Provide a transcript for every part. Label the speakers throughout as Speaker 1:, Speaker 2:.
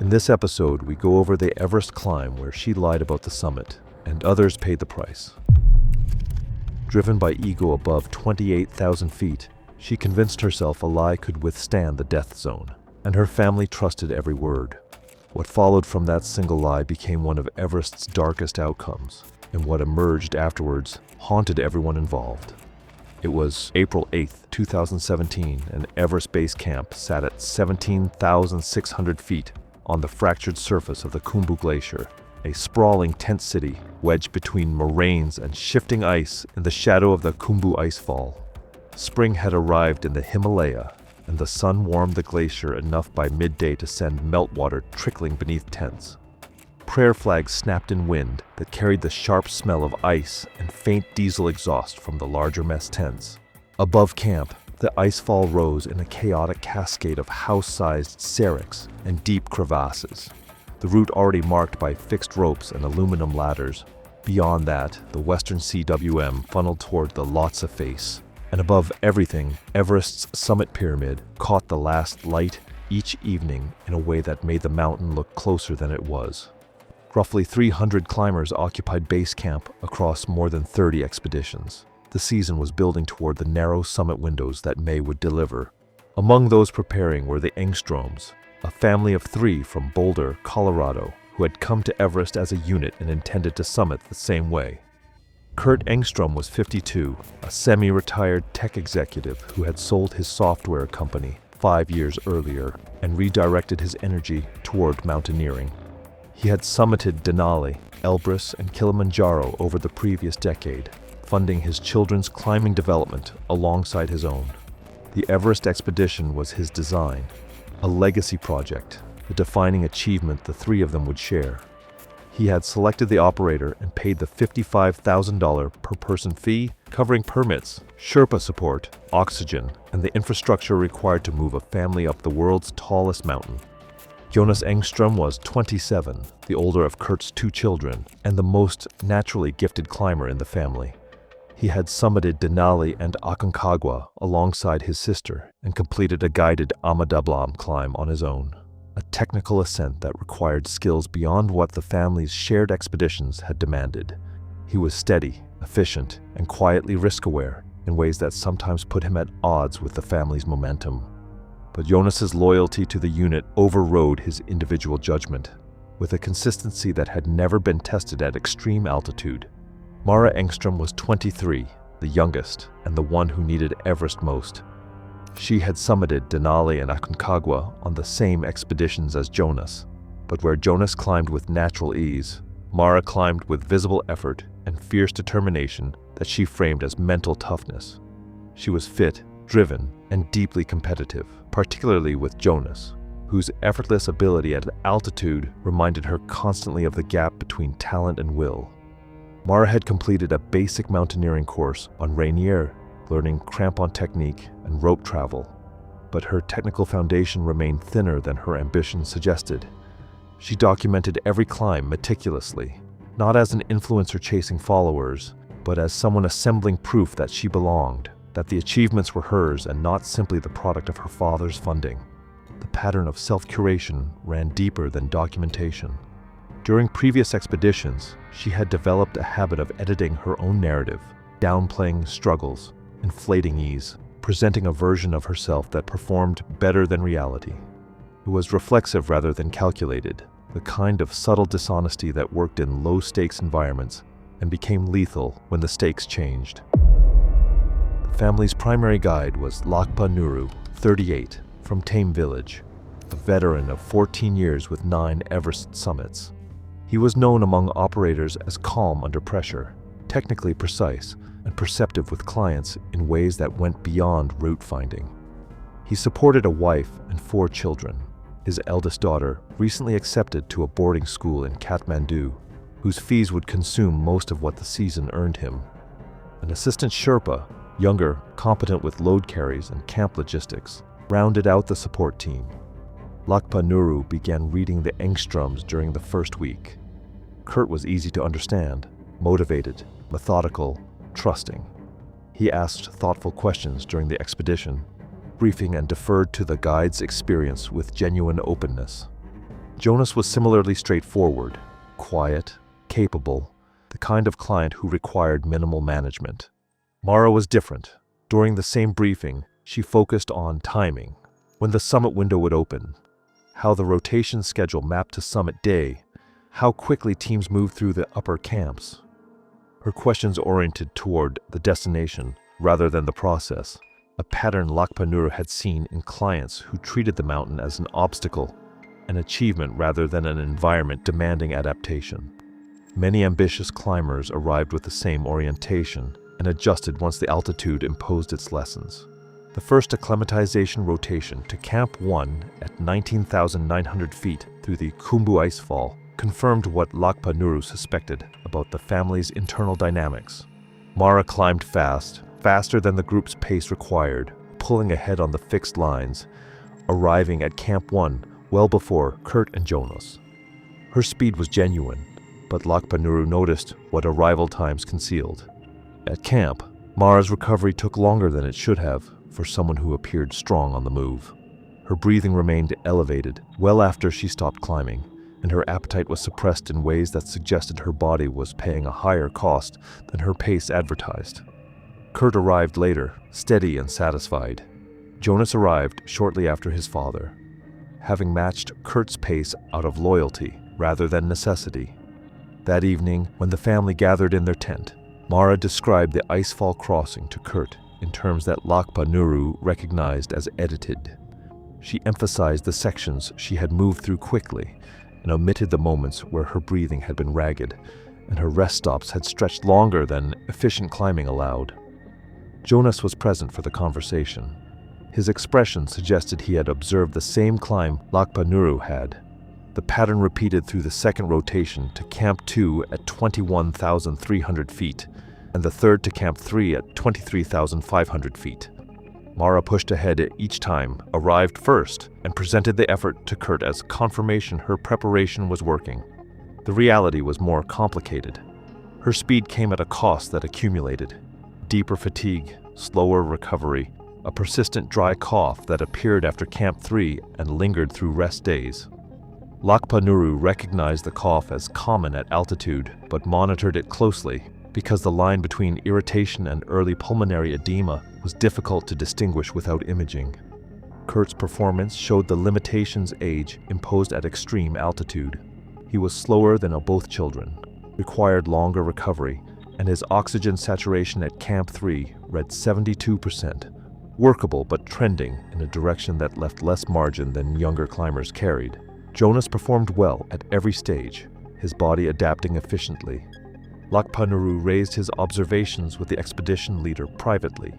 Speaker 1: In this episode, we go over the Everest climb where she lied about the summit, and others paid the price. Driven by ego above 28,000 feet, she convinced herself a lie could withstand the death zone, and her family trusted every word. What followed from that single lie became one of Everest's darkest outcomes, and what emerged afterwards haunted everyone involved. It was April 8th, 2017, and Everest Base Camp sat at 17,600 feet on the fractured surface of the Khumbu Glacier, a sprawling tent city wedged between moraines and shifting ice in the shadow of the Khumbu Icefall. Spring had arrived in the Himalaya, and the sun warmed the glacier enough by midday to send meltwater trickling beneath tents. Prayer flags snapped in wind that carried the sharp smell of ice and faint diesel exhaust from the larger mess tents. Above camp, the icefall rose in a chaotic cascade of house-sized seracs and deep crevasses, the route already marked by fixed ropes and aluminum ladders. Beyond that, the western CWM funneled toward the Lhotse face, and above everything, Everest's summit pyramid caught the last light each evening in a way that made the mountain look closer than it was. Roughly 300 climbers occupied base camp across more than 30 expeditions. The season was building toward the narrow summit windows that May would deliver. Among those preparing were the Angstroms, a family of 3 from Boulder, Colorado, who had come to Everest as a unit and intended to summit the same way. Kurt Angstrom was 52, a semi-retired tech executive who had sold his software company 5 years earlier and redirected his energy toward mountaineering. He had summited Denali, Elbrus, and Kilimanjaro over the previous decade, funding his children's climbing development alongside his own. The Everest expedition was his design, a legacy project, a defining achievement the 3 of them would share. He had selected the operator and paid the $55,000 per person fee, covering permits, Sherpa support, oxygen, and the infrastructure required to move a family up the world's tallest mountain. Jonas Angstrom was 27, the older of Kurt's 2 children, and the most naturally gifted climber in the family. He had summited Denali and Aconcagua alongside his sister and completed a guided Amadablam climb on his own, a technical ascent that required skills beyond what the family's shared expeditions had demanded. He was steady, efficient, and quietly risk-aware in ways that sometimes put him at odds with the family's momentum. But Jonas's loyalty to the unit overrode his individual judgment, with a consistency that had never been tested at extreme altitude. Mara Angstrom was 23, the youngest, and the one who needed Everest most. She had summited Denali and Aconcagua on the same expeditions as Jonas, but where Jonas climbed with natural ease, Mara climbed with visible effort and fierce determination that she framed as mental toughness. She was fit, driven, and deeply competitive, particularly with Jonas, whose effortless ability at altitude reminded her constantly of the gap between talent and will. Mara had completed a basic mountaineering course on Rainier, learning crampon technique and rope travel, but her technical foundation remained thinner than her ambition suggested. She documented every climb meticulously, not as an influencer chasing followers, but as someone assembling proof that she belonged, that the achievements were hers and not simply the product of her father's funding. The pattern of self-curation ran deeper than documentation. During previous expeditions, she had developed a habit of editing her own narrative, downplaying struggles, inflating ease, presenting a version of herself that performed better than reality. It was reflexive rather than calculated, the kind of subtle dishonesty that worked in low-stakes environments and became lethal when the stakes changed. The family's primary guide was Lakpa Nuru, 38, from Tame Village, a veteran of 14 years with 9 Everest summits. He was known among operators as calm under pressure, technically precise, and perceptive with clients in ways that went beyond route finding. He supported a wife and 4 children. His eldest daughter recently accepted to a boarding school in Kathmandu, whose fees would consume most of what the season earned him. An assistant Sherpa, younger, competent with load carries and camp logistics, rounded out the support team. Lakpa Nuru began reading the Angstroms during the first week. Kurt was easy to understand, motivated, methodical, trusting. He asked thoughtful questions during the expedition, briefing and deferred to the guide's experience with genuine openness. Jonas was similarly straightforward, quiet, capable, the kind of client who required minimal management. Mara was different. During the same briefing, she focused on timing, when the summit window would open, how the rotation schedule mapped to summit day, how quickly teams moved through the upper camps. Her questions oriented toward the destination rather than the process, a pattern Lakpa Nuru had seen in clients who treated the mountain as an obstacle, an achievement rather than an environment demanding adaptation. Many ambitious climbers arrived with the same orientation and adjusted once the altitude imposed its lessons. The first acclimatization rotation to Camp 1 at 19,900 feet through the Khumbu Icefall confirmed what Lakpa Nuru suspected about the family's internal dynamics. Mara climbed fast, faster than the group's pace required, pulling ahead on the fixed lines, arriving at Camp 1 well before Kurt and Jonas. Her speed was genuine, but Lakpa Nuru noticed what arrival times concealed. At camp, Mara's recovery took longer than it should have for someone who appeared strong on the move. Her breathing remained elevated well after she stopped climbing, and her appetite was suppressed in ways that suggested her body was paying a higher cost than her pace advertised. Kurt arrived later, steady and satisfied. Jonas arrived shortly after his father, having matched Kurt's pace out of loyalty rather than necessity. That evening, when the family gathered in their tent, Mara described the icefall crossing to Kurt in terms that Lakpa Nuru recognized as edited. She emphasized the sections she had moved through quickly and omitted the moments where her breathing had been ragged and her rest stops had stretched longer than efficient climbing allowed. Jonas was present for the conversation. His expression suggested he had observed the same climb Lakpa Nuru had. The pattern repeated through the second rotation to Camp 2 at 21,300 feet, and the third to Camp 3 at 23,500 feet. Mara pushed ahead each time, arrived first, and presented the effort to Kurt as confirmation her preparation was working. The reality was more complicated. Her speed came at a cost that accumulated. Deeper fatigue, slower recovery, a persistent dry cough that appeared after Camp 3 and lingered through rest days. Lakpa Nuru recognized the cough as common at altitude, but monitored it closely because the line between irritation and early pulmonary edema was difficult to distinguish without imaging. Kurt's performance showed the limitations age imposed at extreme altitude. He was slower than both children, required longer recovery, and his oxygen saturation at Camp 3 read 72%, workable but trending in a direction that left less margin than younger climbers carried. Jonas performed well at every stage, his body adapting efficiently. Lakpa Nuru raised his observations with the expedition leader privately.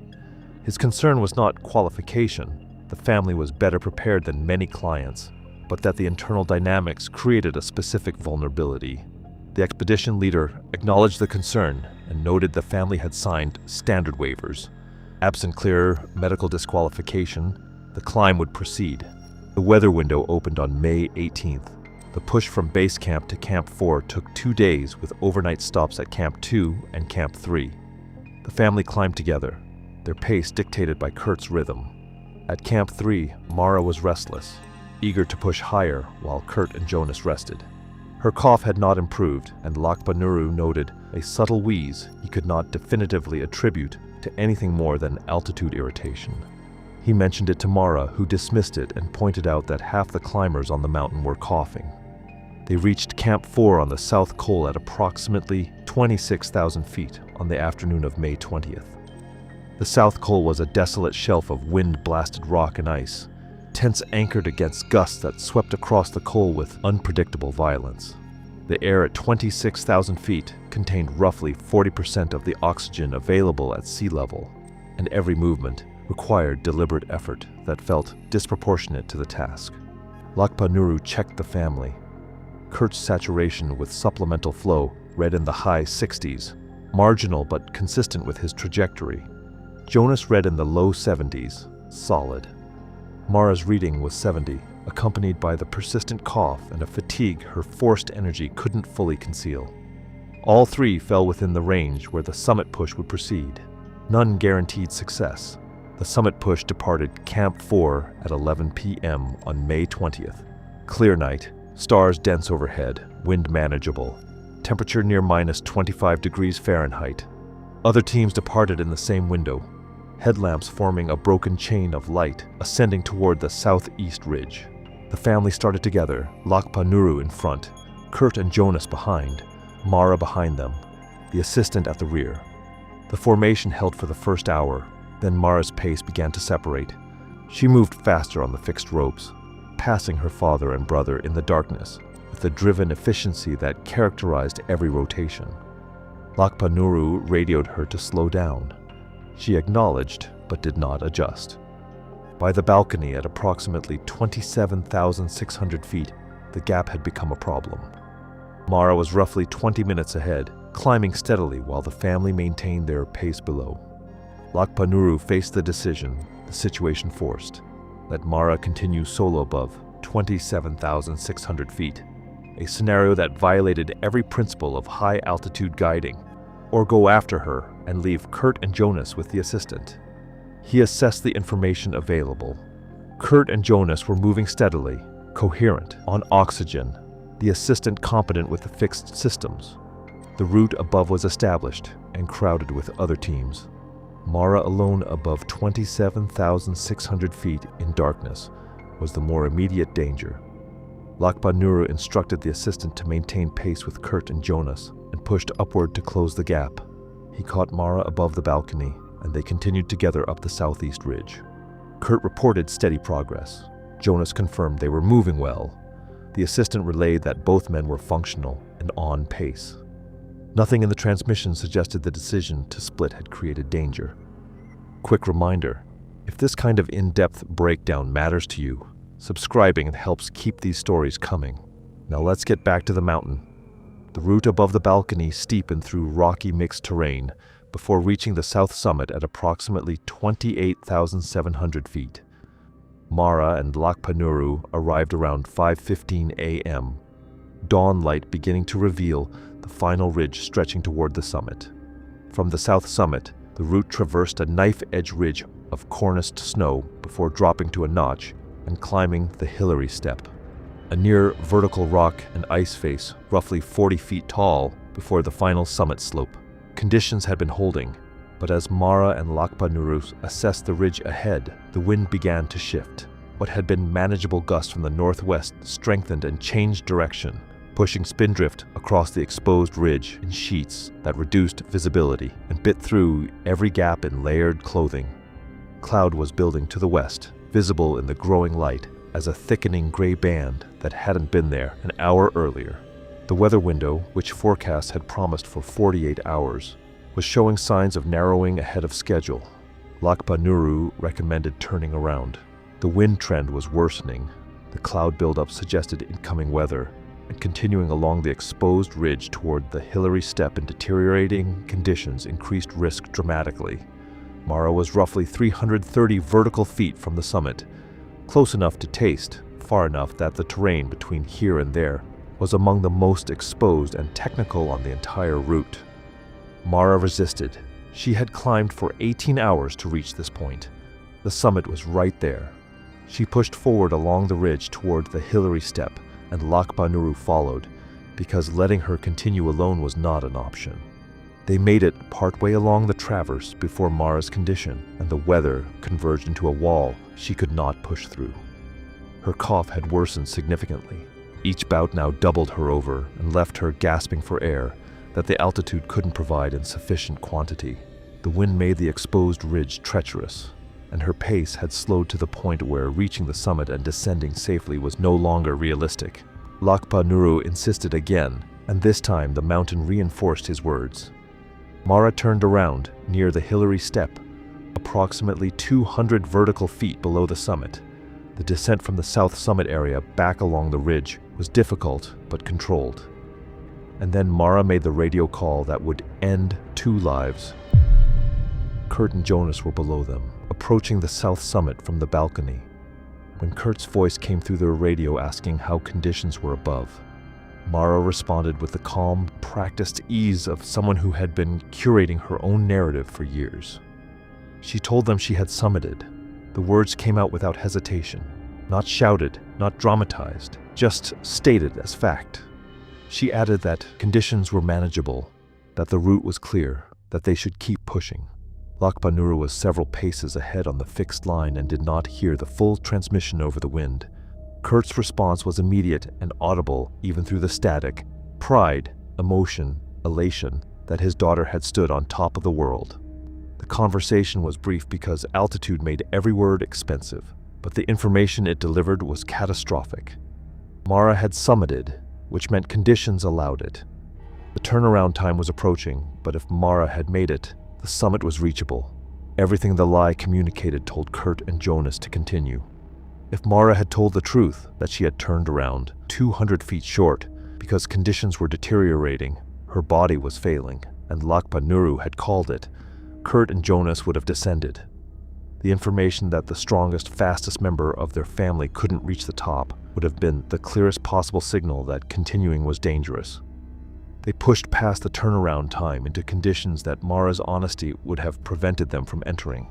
Speaker 1: His concern was not qualification, the family was better prepared than many clients, but that the internal dynamics created a specific vulnerability. The expedition leader acknowledged the concern and noted the family had signed standard waivers. Absent clear medical disqualification, the climb would proceed. The weather window opened on May 18th. The push from base camp to Camp 4 took 2 days with overnight stops at Camp 2 and Camp 3. The family climbed together, their pace dictated by Kurt's rhythm. At Camp 3, Mara was restless, eager to push higher while Kurt and Jonas rested. Her cough had not improved, and Lakpa Nuru noted a subtle wheeze he could not definitively attribute to anything more than altitude irritation. He mentioned it to Mara, who dismissed it and pointed out that half the climbers on the mountain were coughing. They reached Camp 4 on the South Col at approximately 26,000 feet on the afternoon of May 20th. The South Col was a desolate shelf of wind-blasted rock and ice, tents anchored against gusts that swept across the col with unpredictable violence. The air at 26,000 feet contained roughly 40% of the oxygen available at sea level, and every movement required deliberate effort that felt disproportionate to the task. Lakpa Nuru checked the family. Kurt's saturation with supplemental flow read in the high 60s, marginal but consistent with his trajectory. Jonas read in the low 70s, solid. Mara's reading was 70, accompanied by the persistent cough and a fatigue her forced energy couldn't fully conceal. All three fell within the range where the summit push would proceed. None guaranteed success. The summit push departed Camp 4 at 11 p.m. on May 20th. Clear night, Stars dense overhead, wind manageable, temperature near -25 degrees Fahrenheit. Other teams departed in the same window, headlamps forming a broken chain of light ascending toward the southeast ridge. The family started together, Lakpa Nuru in front, Kurt and Jonas behind, Mara behind them, the assistant at the rear. The formation held for the first hour, then Mara's pace began to separate. She moved faster on the fixed ropes, passing her father and brother in the darkness with the driven efficiency that characterized every rotation. Lakpa Nuru radioed her to slow down. She acknowledged, but did not adjust. By the balcony at approximately 27,600 feet, the gap had become a problem. Mara was roughly 20 minutes ahead, climbing steadily while the family maintained their pace below. Lakpa Nuru faced the decision, the situation forced. Let Mara continue solo above 27,600 feet, a scenario that violated every principle of high-altitude guiding, or go after her and leave Kurt and Jonas with the assistant. He assessed the information available. Kurt and Jonas were moving steadily, coherent, on oxygen, the assistant competent with the fixed systems. The route above was established and crowded with other teams. Mara alone above 27,600 feet in darkness was the more immediate danger. Lakpa Nuru instructed the assistant to maintain pace with Kurt and Jonas and pushed upward to close the gap. He caught Mara above the balcony, and they continued together up the southeast ridge. Kurt reported steady progress. Jonas confirmed they were moving well. The assistant relayed that both men were functional and on pace. Nothing in the transmission suggested the decision to split had created danger. Quick reminder, if this kind of in-depth breakdown matters to you, subscribing helps keep these stories coming. Now let's get back to the mountain. The route above the balcony steepened through rocky mixed terrain before reaching the south summit at approximately 28,700 feet. Mara and Lakpa Nuru arrived around 5:15 a.m., dawn light beginning to reveal the final ridge stretching toward the summit. From the south summit, the route traversed a knife-edge ridge of corniced snow before dropping to a notch and climbing the Hillary Step, a near vertical rock and ice face roughly 40 feet tall before the final summit slope. Conditions had been holding, but as Mara and Lakpa Nuru assessed the ridge ahead, the wind began to shift. What had been manageable gusts from the northwest strengthened and changed direction, pushing spindrift across the exposed ridge in sheets that reduced visibility and bit through every gap in layered clothing. Cloud was building to the west, visible in the growing light as a thickening gray band that hadn't been there an hour earlier. The weather window, which forecasts had promised for 48 hours, was showing signs of narrowing ahead of schedule. Lakpa Nuru recommended turning around. The wind trend was worsening. The cloud buildup suggested incoming weather, and continuing along the exposed ridge toward the Hillary Step in deteriorating conditions increased risk dramatically. Mara was roughly 330 vertical feet from the summit, close enough to taste, far enough that the terrain between here and there was among the most exposed and technical on the entire route. Mara resisted. She had climbed for 18 hours to reach this point. The summit was right there. She pushed forward along the ridge toward the Hillary Step, and Lakpa Nuru followed, because letting her continue alone was not an option. They made it partway along the traverse before Mara's condition and the weather converged into a wall she could not push through. Her cough had worsened significantly. Each bout now doubled her over and left her gasping for air that the altitude couldn't provide in sufficient quantity. The wind made the exposed ridge treacherous, and her pace had slowed to the point where reaching the summit and descending safely was no longer realistic. Lakpa Nuru insisted again, and this time the mountain reinforced his words. Mara turned around near the Hillary Step, approximately 200 vertical feet below the summit. The descent from the south summit area back along the ridge was difficult but controlled. And then Mara made the radio call that would end 2 lives. Kurt and Jonas were below them, approaching the south summit from the balcony, when Kurt's voice came through their radio asking how conditions were above. Mara responded with the calm, practiced ease of someone who had been curating her own narrative for years. She told them she had summited. The words came out without hesitation, not shouted, not dramatized. just stated as fact. She added that conditions were manageable, that the route was clear, that they should keep pushing. Lakpanuru was several paces ahead on the fixed line and did not hear the full transmission over the wind. Kurt's response was immediate and audible even through the static: pride, emotion, elation that his daughter had stood on top of the world. The conversation was brief because altitude made every word expensive, but the information it delivered was catastrophic. Mara had summited, which meant conditions allowed it. The turnaround time was approaching, but if Mara had made it, the summit was reachable. Everything the lie communicated told Kurt and Jonas to continue. If Mara had told the truth, that she had turned around 200 feet short because conditions were deteriorating, her body was failing, and Lakpanuru had called it, Kurt and Jonas would have descended. The information that the strongest, fastest member of their family couldn't reach the top would have been the clearest possible signal that continuing was dangerous. They pushed past the turnaround time into conditions that Mara's honesty would have prevented them from entering.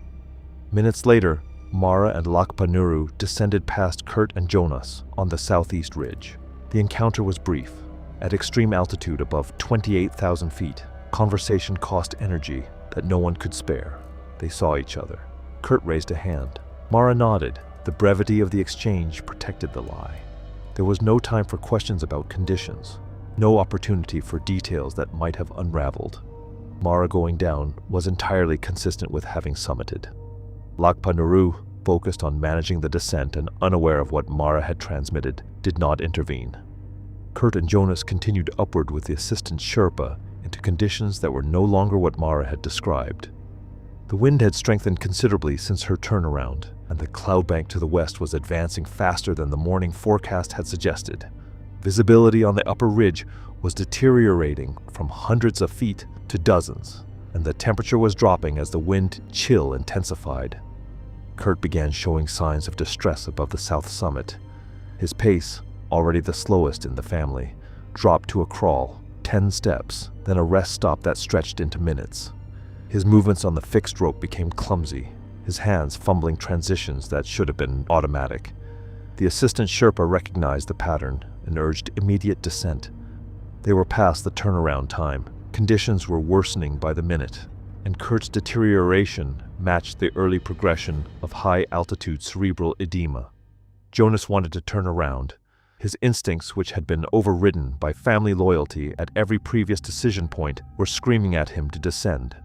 Speaker 1: Minutes later, Mara and Lakpanuru descended past Kurt and Jonas on the southeast ridge. The encounter was brief. At extreme altitude above 28,000 feet, conversation cost energy that no one could spare. They saw each other. Kurt raised a hand. Mara nodded. The brevity of the exchange protected the lie. There was no time for questions about conditions, no opportunity for details that might have unraveled. Mara going down was entirely consistent with having summited. Lakpanuru, focused on managing the descent and unaware of what Mara had transmitted, did not intervene. Kurt and Jonas continued upward with the assistant Sherpa into conditions that were no longer what Mara had described. The wind had strengthened considerably since her turnaround, and the cloud bank to the west was advancing faster than the morning forecast had suggested. Visibility on the upper ridge was deteriorating from hundreds of feet to dozens, and the temperature was dropping as the wind chill intensified. Kurt began showing signs of distress above the south summit. His pace, already the slowest in the family, dropped to a crawl, 10 steps, then a rest stop that stretched into minutes. His movements on the fixed rope became clumsy, his hands fumbling transitions that should have been automatic. The assistant Sherpa recognized the pattern and urged immediate descent. They were past the turnaround time. Conditions were worsening by the minute, and Kurt's deterioration matched the early progression of high-altitude cerebral edema. Jonas wanted to turn around. His instincts, which had been overridden by family loyalty at every previous decision point, were screaming at him to descend.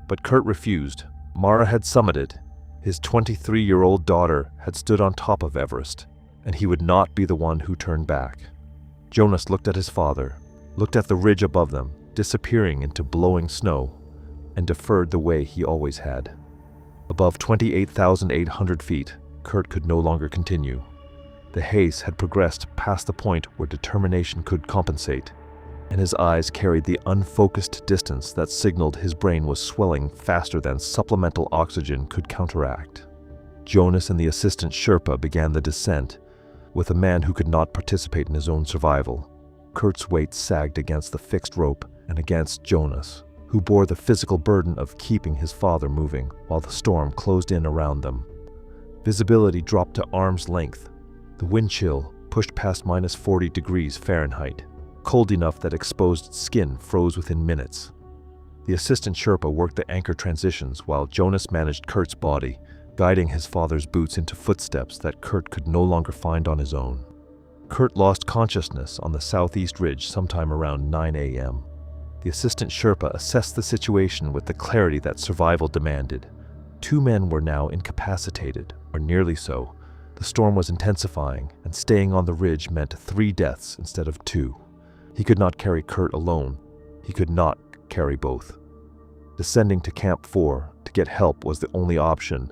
Speaker 1: But Kurt refused. Mara had summited. His 23-year-old daughter had stood on top of Everest, and he would not be the one who turned back. Jonas looked at his father, looked at the ridge above them, disappearing into blowing snow, and deferred the way he always had. Above 28,800 feet, Kurt could no longer continue. The haze had progressed past the point where determination could compensate, and his eyes carried the unfocused distance that signaled his brain was swelling faster than supplemental oxygen could counteract. Jonas and the assistant Sherpa began the descent, with a man who could not participate in his own survival. Kurt's weight sagged against the fixed rope and against Jonas, who bore the physical burden of keeping his father moving while the storm closed in around them. Visibility dropped to arm's length. The wind chill pushed past minus 40 degrees Fahrenheit, cold enough that exposed skin froze within minutes. The assistant Sherpa worked the anchor transitions while Jonas managed Kurt's body, guiding his father's boots into footsteps that Kurt could no longer find on his own. Kurt lost consciousness on the southeast ridge sometime around 9 a.m. The assistant Sherpa assessed the situation with the clarity that survival demanded. 2 men were now incapacitated, or nearly so. The storm was intensifying, and staying on the ridge meant 3 deaths instead of 2. He could not carry Kurt alone. He could not carry both. Descending to Camp 4 to get help was the only option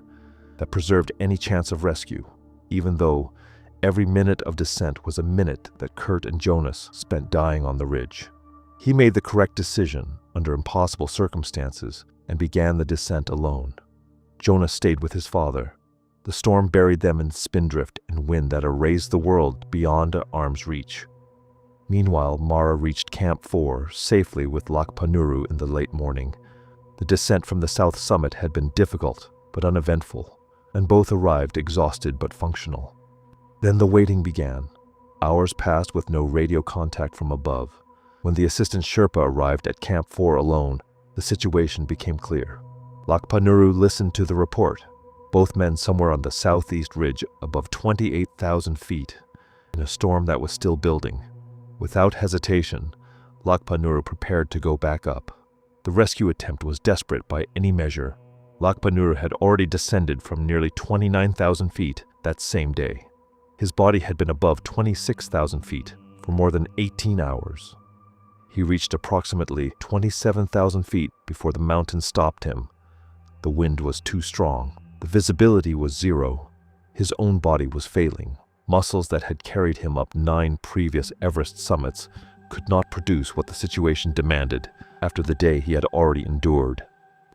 Speaker 1: that preserved any chance of rescue, even though every minute of descent was a minute that Kurt and Jonas spent dying on the ridge. He made the correct decision under impossible circumstances and began the descent alone. Jonas stayed with his father. The storm buried them in spindrift and wind that erased the world beyond arm's reach. Meanwhile, Mara reached Camp 4 safely with Lakpanuru in the late morning. The descent from the south summit had been difficult but uneventful, and both arrived exhausted but functional. Then the waiting began. Hours passed with no radio contact from above. When the assistant Sherpa arrived at Camp 4 alone, the situation became clear. Lakpa Nuru listened to the report. Both men somewhere on the southeast ridge above 28,000 feet, in a storm that was still building. Without hesitation, Lakpa Nuru prepared to go back up. The rescue attempt was desperate by any measure. Lakpa Nuru had already descended from nearly 29,000 feet that same day. His body had been above 26,000 feet for more than 18 hours. He reached approximately 27,000 feet before the mountain stopped him. The wind was too strong. The visibility was zero. His own body was failing. Muscles that had carried him up 9 previous Everest summits could not produce what the situation demanded after the day he had already endured.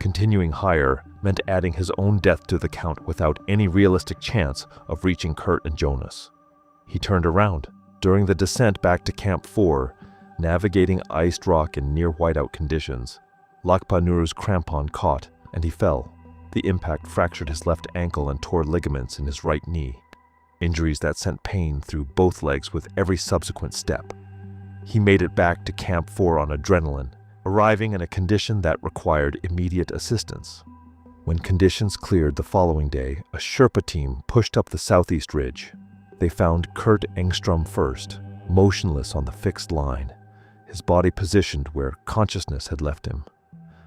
Speaker 1: Continuing higher meant adding his own death to the count without any realistic chance of reaching Kurt and Jonas. He turned around. During the descent back to Camp 4, navigating iced rock in near whiteout conditions, Lakpa Nuru's crampon caught and he fell. The impact fractured his left ankle and tore ligaments in his right knee, injuries that sent pain through both legs with every subsequent step. He made it back to Camp 4 on adrenaline, arriving in a condition that required immediate assistance. When conditions cleared the following day, a Sherpa team pushed up the southeast ridge. They found Kurt Angstrom first, motionless on the fixed line, his body positioned where consciousness had left him.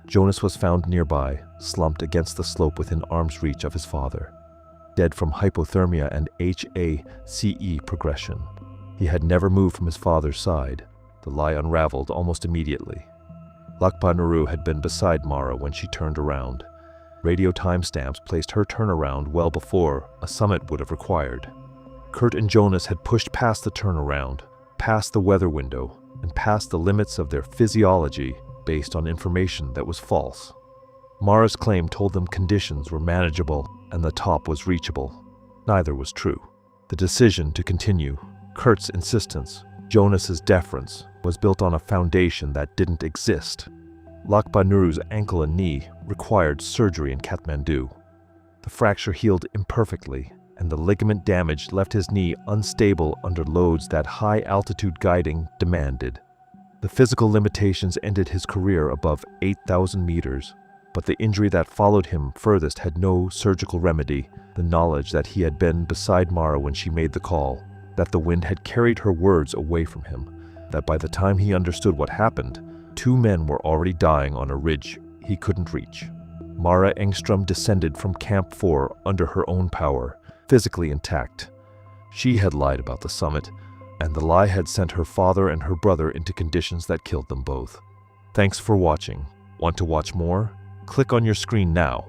Speaker 1: Jonas was found nearby, slumped against the slope within arm's reach of his father, dead from hypothermia and HACE progression. He had never moved from his father's side. The lie unraveled almost immediately. Lakpa Nuru had been beside Mara when she turned around. Radio timestamps placed her turnaround well before a summit would have required. Kurt and Jonas had pushed past the turnaround, past the weather window, and past the limits of their physiology based on information that was false. Mara's claim told them conditions were manageable and the top was reachable. Neither was true. The decision to continue, Kurt's insistence, Jonas's deference, was built on a foundation that didn't exist. Lakpa Nuru's ankle and knee required surgery in Kathmandu. The fracture healed imperfectly, and the ligament damage left his knee unstable under loads that high-altitude guiding demanded. The physical limitations ended his career above 8,000 meters, but the injury that followed him furthest had no surgical remedy. The knowledge that he had been beside Mara when she made the call, that the wind had carried her words away from him, that by the time he understood what happened, 2 men were already dying on a ridge he couldn't reach. Mara Angstrom descended from Camp 4 under her own power, physically intact. She had lied about the summit, and the lie had sent her father and her brother into conditions that killed them both. Thanks for watching. Want to watch more? Click on your screen now.